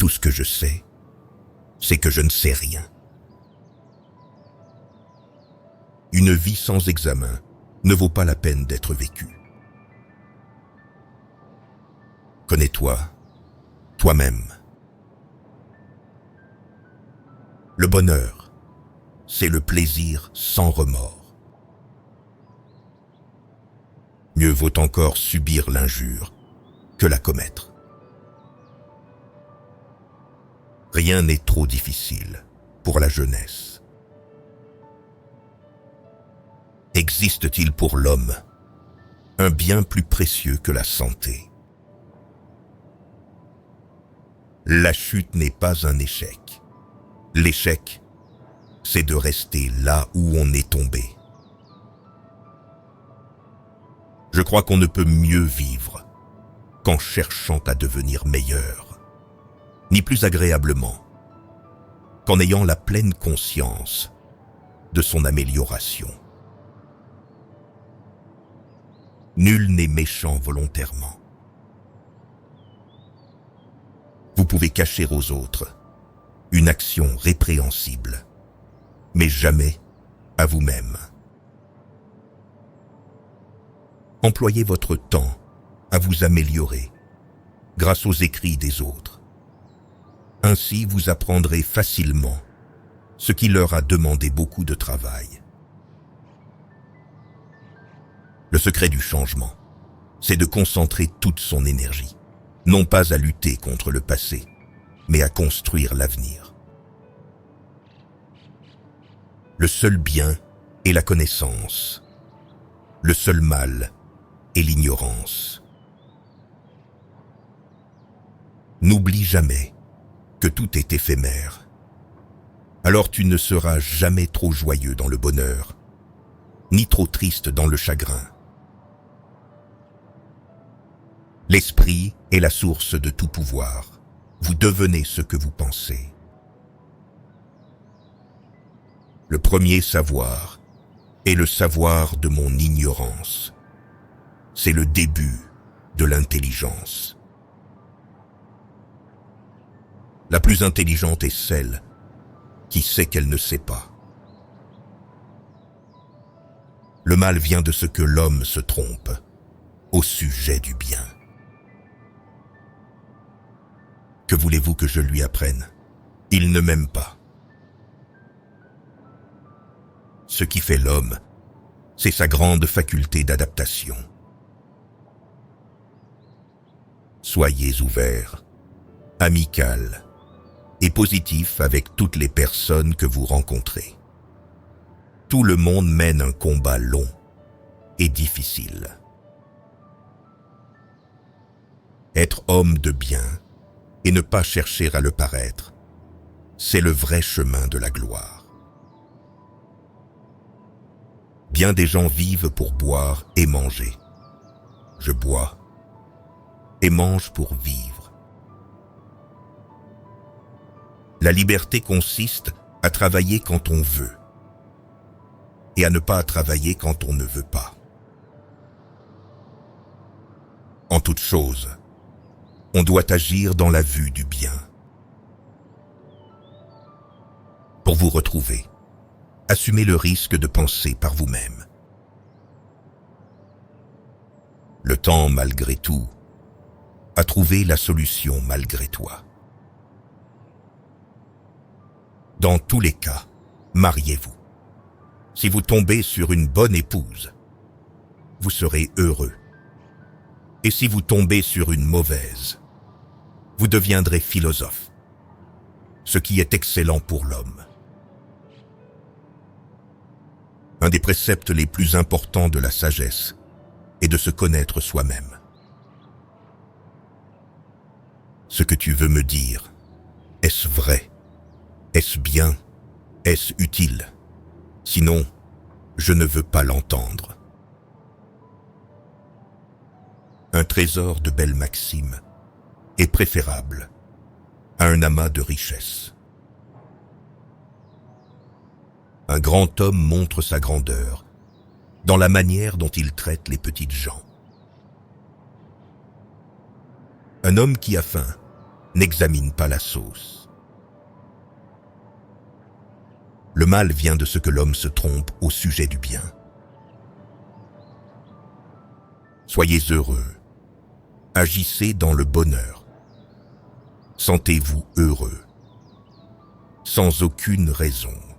Tout ce que je sais, c'est que je ne sais rien. Une vie sans examen ne vaut pas la peine d'être vécue. Connais-toi, toi-même. Le bonheur, c'est le plaisir sans remords. Mieux vaut encore subir l'injure que la commettre. Rien n'est trop difficile pour la jeunesse. Existe-t-il pour l'homme un bien plus précieux que la santé? La chute n'est pas un échec. L'échec, c'est de rester là où on est tombé. Je crois qu'on ne peut mieux vivre qu'en cherchant à devenir meilleur, ni plus agréablement qu'en ayant la pleine conscience de son amélioration. Nul n'est méchant volontairement. Vous pouvez cacher aux autres une action répréhensible, mais jamais à vous-même. Employez votre temps à vous améliorer grâce aux écrits des autres. Ainsi, vous apprendrez facilement ce qui leur a demandé beaucoup de travail. Le secret du changement, c'est de concentrer toute son énergie, non pas à lutter contre le passé, mais à construire l'avenir. Le seul bien est la connaissance. Le seul mal est l'ignorance. N'oublie jamais que tout est éphémère. Alors tu ne seras jamais trop joyeux dans le bonheur, ni trop triste dans le chagrin. L'esprit est la source de tout pouvoir. Vous devenez ce que vous pensez. Le premier savoir est le savoir de mon ignorance. C'est le début de l'intelligence. La plus intelligente est celle qui sait qu'elle ne sait pas. Le mal vient de ce que l'homme se trompe au sujet du bien. Que voulez-vous que je lui apprenne? Il ne m'aime pas. Ce qui fait l'homme, c'est sa grande faculté d'adaptation. Soyez ouverts, amical et positif avec toutes les personnes que vous rencontrez. Tout le monde mène un combat long et difficile. Être homme de bien et ne pas chercher à le paraître, c'est le vrai chemin de la gloire. Bien des gens vivent pour boire et manger. Je bois et mange pour vivre. La liberté consiste à travailler quand on veut et à ne pas travailler quand on ne veut pas. En toute chose, on doit agir dans la vue du bien. Pour vous retrouver, assumez le risque de penser par vous-même. Le temps, malgré tout, a trouvé la solution malgré toi. Dans tous les cas, mariez-vous. Si vous tombez sur une bonne épouse, vous serez heureux. Et si vous tombez sur une mauvaise, vous deviendrez philosophe, ce qui est excellent pour l'homme. Un des préceptes les plus importants de la sagesse est de se connaître soi-même. Ce que tu veux me dire, est-ce vrai? Est-ce bien? Est-ce utile? Sinon, je ne veux pas l'entendre. Un trésor de belles maximes est préférable à un amas de richesses. Un grand homme montre sa grandeur dans la manière dont il traite les petites gens. Un homme qui a faim n'examine pas la sauce. Le mal vient de ce que l'homme se trompe au sujet du bien. Soyez heureux, agissez dans le bonheur. Sentez-vous heureux, sans aucune raison.